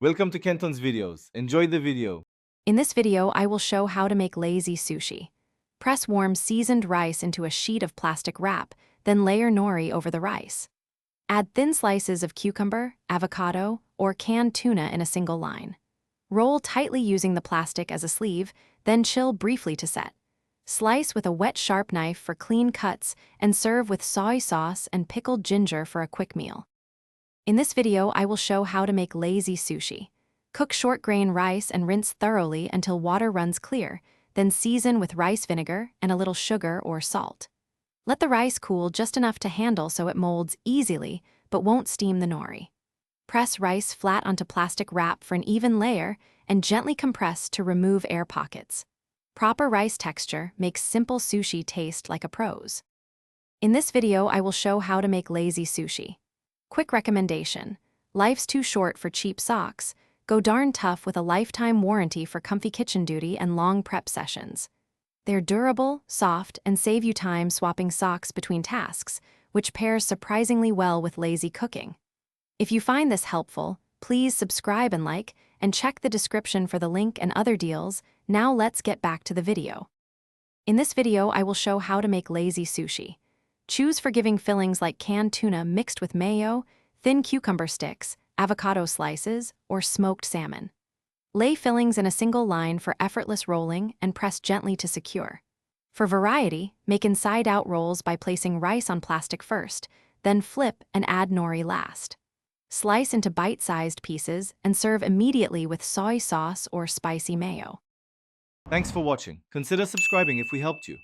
Welcome to Kenton's videos. Enjoy the video. In this video, I will show how to make lazy sushi. Press warm seasoned rice into a sheet of plastic wrap, then layer nori over the rice. Add thin slices of cucumber, avocado, or canned tuna in a single line. Roll tightly using the plastic as a sleeve, then chill briefly to set. Slice with a wet sharp knife for clean cuts and serve with soy sauce and pickled ginger for a quick meal. In this video, I will show how to make lazy sushi. Cook short-grain rice and rinse thoroughly until water runs clear, then season with rice vinegar and a little sugar or salt. Let the rice cool just enough to handle so it molds easily, but won't steam the nori. Press rice flat onto plastic wrap for an even layer and gently compress to remove air pockets. Proper rice texture makes simple sushi taste like a pros. In this video, I will show how to make lazy sushi. Quick recommendation: life's too short for cheap socks. Go darn tough with a lifetime warranty for comfy kitchen duty and long prep sessions. They're durable, soft, and save you time swapping socks between tasks, which pairs surprisingly well with lazy cooking. If you find this helpful, please subscribe and check the description for the link and other deals. Now let's get back to the video. In this video, I will show how to make lazy sushi. Choose forgiving fillings like canned tuna mixed with mayo, thin cucumber sticks, avocado slices, or smoked salmon. Lay fillings in a single line for effortless rolling and press gently to secure. For variety, make inside-out rolls by placing rice on plastic first, then flip and add nori last. Slice into bite-sized pieces and serve immediately with soy sauce or spicy mayo. Thanks for watching. Consider subscribing if we helped you.